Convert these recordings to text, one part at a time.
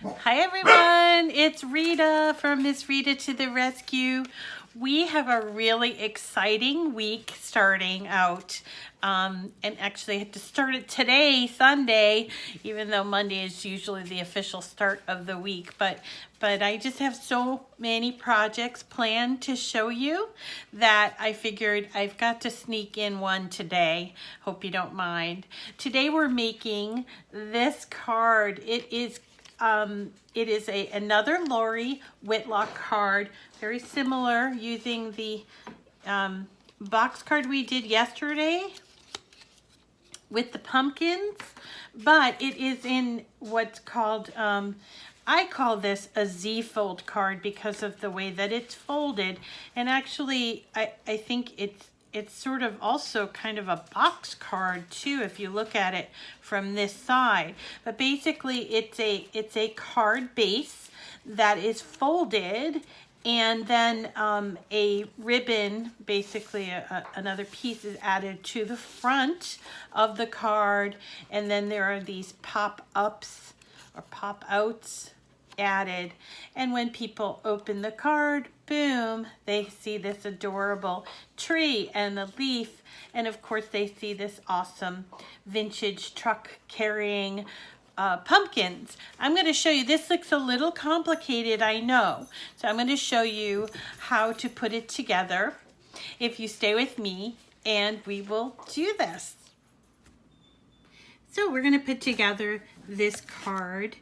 Hi everyone, it's Rita from Miss Rita to the Rescue. We have a really exciting week starting out, and actually I had to start it today, Sunday, even though Monday is usually the official start of the week. But I just have so many projects planned to show you that I figured I've got to sneak in one today. Hope you don't mind. Today we're making this card. It is another Lori Whitlock card, very similar, using the box card we did yesterday with the pumpkins, but it is in what's called, I call this a Z-fold card because of the way that it's folded. And actually, I think it's sort of also kind of a box card too, if you look at it from this side. But basically it's a card base that is folded, and then a ribbon, basically another piece, is added to the front of the card, and then there are these pop-ups or pop-outs added, and when people open the card, boom, they see this adorable tree and the leaf, and of course they see this awesome vintage truck carrying pumpkins. I'm going to show you, this looks a little complicated, I know, so I'm going to show you how to put it together if you stay with me, and we will do this. So we're going to put together this card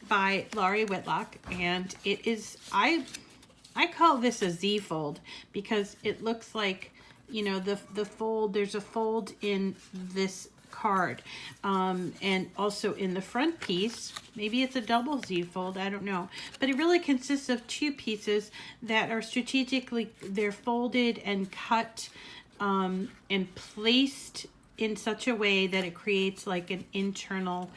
by Lori Whitlock, and it is, I call this a Z fold because it looks like, you know, the fold, there's a fold in this card, and also in the front piece. Maybe it's a double Z fold, I don't know, but it really consists of two pieces that are strategically, they're folded and cut and placed in such a way that it creates like an internal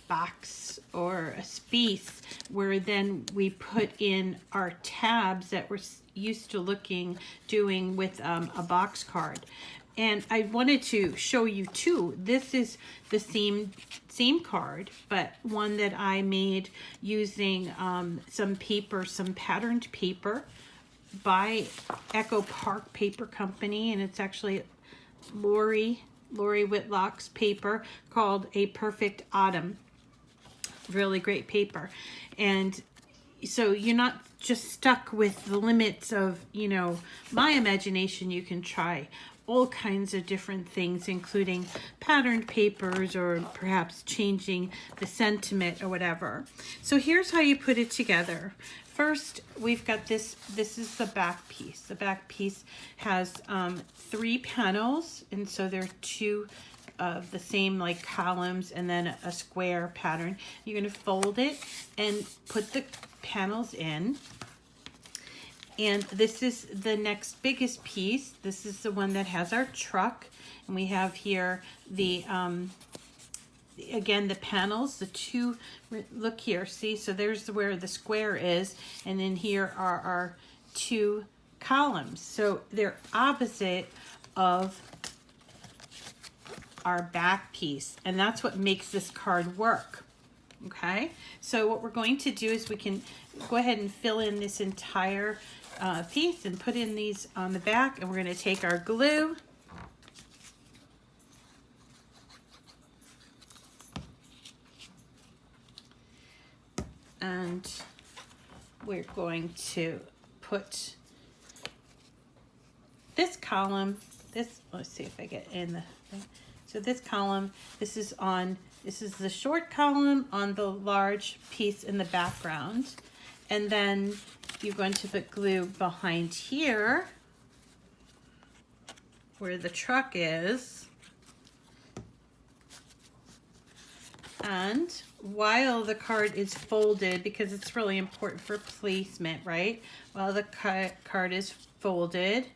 box or a space where then we put in our tabs that we're used to doing with a box card. And I wanted to show you too, this is the same card, but one that I made using some paper, some patterned paper by Echo Park Paper Company, and it's actually Lori Whitlock's paper called A Perfect Autumn. Really great paper. And so you're not just stuck with the limits of, you know, my imagination. You can try all kinds of different things, including patterned papers or perhaps changing the sentiment or whatever. So here's how you put it together. First, we've got this is the back piece. The back piece has 3 panels, and so there are 2 of the same like columns and then a square pattern. You're going to fold it and put the panels in. And this is the next biggest piece. This is the one that has our truck, and we have here the again the panels, the 2, look here, see, so there's where the square is, and then here are our 2 columns, so they're opposite of our back piece, and that's what makes this card work. Okay, so what we're going to do is we can go ahead and fill in this entire piece and put in these on the back, and we're going to take our glue and we're going to put this column, let's see if I get in the thing. So this column, this is the short column on the large piece in the background, and then you're going to put glue behind here where the truck is. And while the card is folded, because it's really important for placement, right? While the card is folded,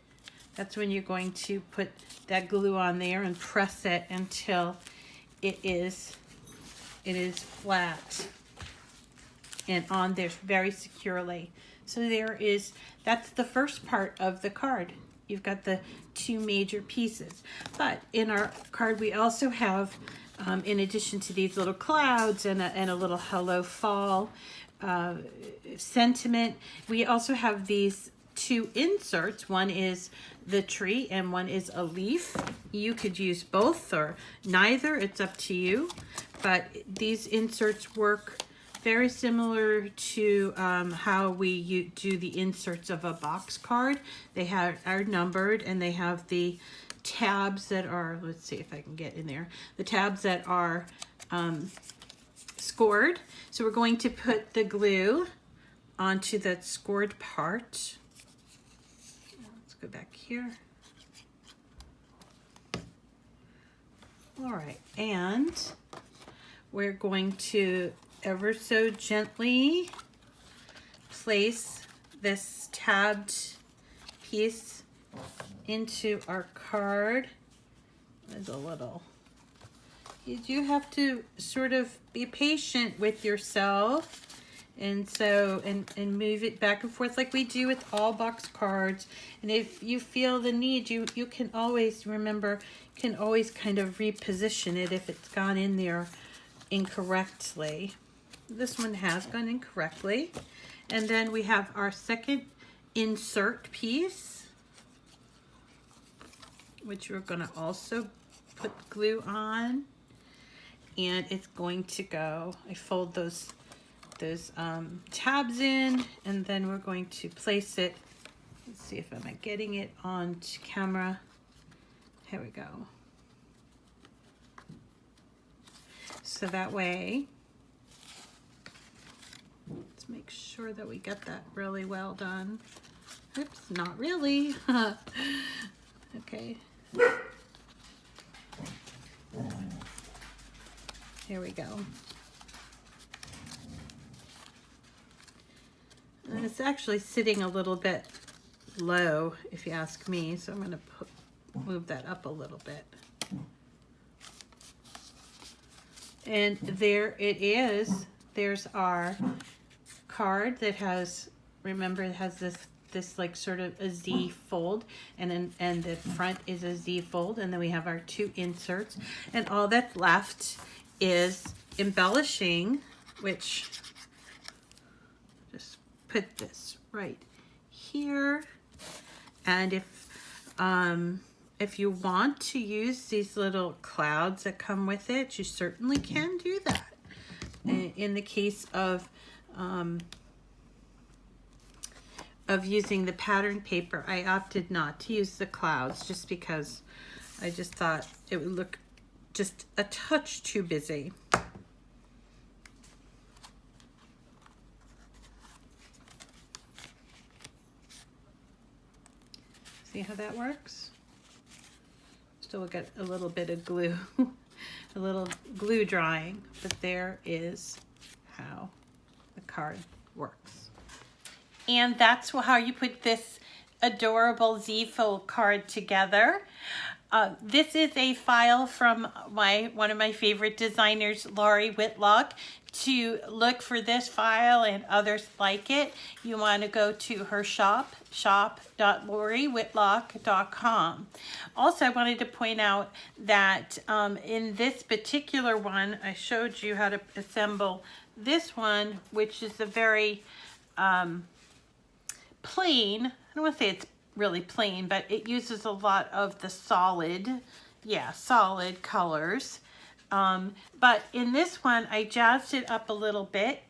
that's when you're going to put that glue on there and press it until it is flat and on there very securely. So that's the first part of the card. You've got the 2 major pieces. But in our card we also have in addition to these little clouds and a little hello fall sentiment, we also have these two inserts. One is the tree and one is a leaf. You could use both or neither, it's up to you. But these inserts work very similar to how we do the inserts of a box card. They are numbered, and they have the tabs that are, let's see if I can get in there, the tabs that are scored. So we're going to put the glue onto that scored part. Let's go back here. All right, and we're going to ever so gently place this tabbed piece into our card. There's a little, you do have to sort of be patient with yourself, and so and move it back and forth like we do with all box cards. And if you feel the need, you can always remember, can always kind of reposition it if it's gone in there incorrectly. This one has gone incorrectly. And then we have our second insert piece, which we're going to also put glue on, and it's going to go, I fold those tabs in, and then we're going to place it. Let's see if I'm getting it on camera. Here we go. So that way, let's make sure that we get that really well done. Oops, not really. Okay. Here we go. And it's actually sitting a little bit low, if you ask me, so I'm going to move that up a little bit. And there it is. There's our card that has, remember, it has this like sort of a Z fold, and the front is a Z fold, and then we have our two inserts, and all that's left is embellishing, which, just put this right here. And if you want to use these little clouds that come with it, you certainly can do that. In the case of using the pattern paper, I opted not to use the clouds just because I just thought it would look just a touch too busy. See how that works? Still got a little bit of glue, a little glue drying, but there is how the card works. And that's how you put this adorable Z-fold card together. This is a file from one of my favorite designers, Laurie Whitlock. To look for this file and others like it, you want to go to her shop, shop.lauriewhitlock.com. Also, I wanted to point out that in this particular one, I showed you how to assemble this one, which is a very plain, I don't want to say it's really plain, but it uses a lot of the solid colors. But in this one, I jazzed it up a little bit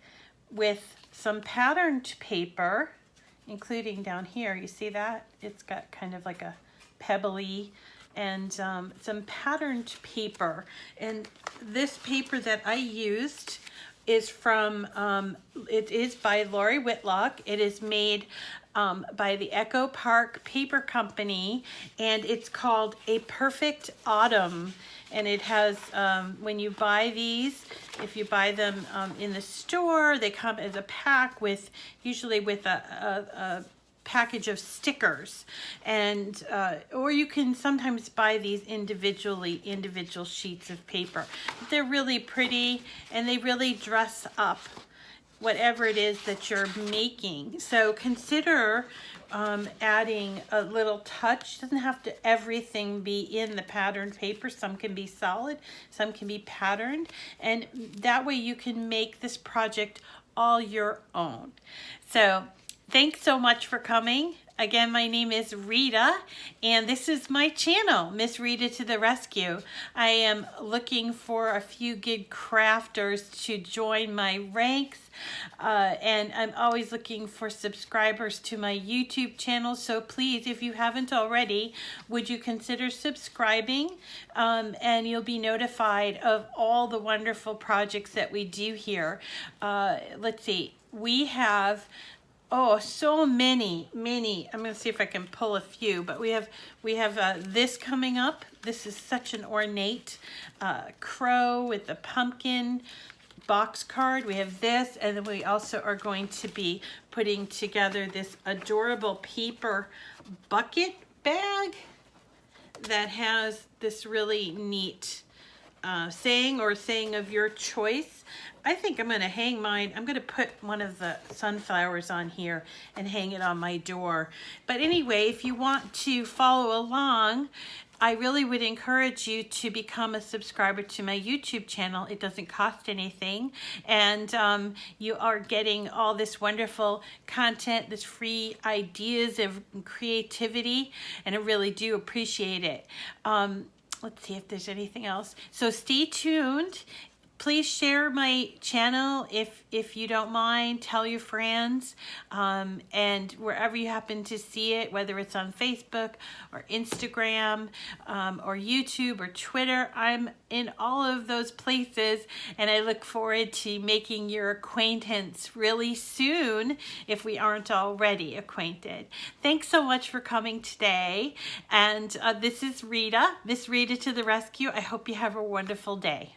with some patterned paper, including down here. You see that? It's got kind of like a pebbly, and some patterned paper. And this paper that I used is from, it is by Laurie Whitlock. It is made by the Echo Park Paper Company, and it's called A Perfect Autumn. And it has, when you buy these, if you buy them in the store, they come as a pack with, usually with a package of stickers. And, or you can sometimes buy these individual sheets of paper. They're really pretty, and they really dress up whatever it is that you're making. So consider adding a little touch. Doesn't have to everything be in the patterned paper. Some can be solid, some can be patterned, and that way you can make this project all your own. So thanks so much for coming. Again, my name is Rita, and this is my channel, Miss Rita to the Rescue. I am looking for a few good crafters to join my ranks, and I'm always looking for subscribers to my YouTube channel. So please, if you haven't already, would you consider subscribing, and you'll be notified of all the wonderful projects that we do here. Let's see, we have so many. I'm going to see if I can pull a few, but we have this coming up. This is such an ornate crow with the pumpkin box card. We have this, and then we also are going to be putting together this adorable paper bucket bag that has this really neat saying of your choice. I think I'm going to hang mine. I'm going to put one of the sunflowers on here and hang it on my door. But anyway, if you want to follow along, I really would encourage you to become a subscriber to my YouTube channel. It doesn't cost anything, and you are getting all this wonderful content, this free ideas of creativity, and I really do appreciate it. Let's see if there's anything else. So stay tuned. Please share my channel if you don't mind. Tell your friends, and wherever you happen to see it, whether it's on Facebook or Instagram or YouTube or Twitter, I'm in all of those places, and I look forward to making your acquaintance really soon if we aren't already acquainted. Thanks so much for coming today, and this is Rita, Miss Rita to the Rescue. I hope you have a wonderful day.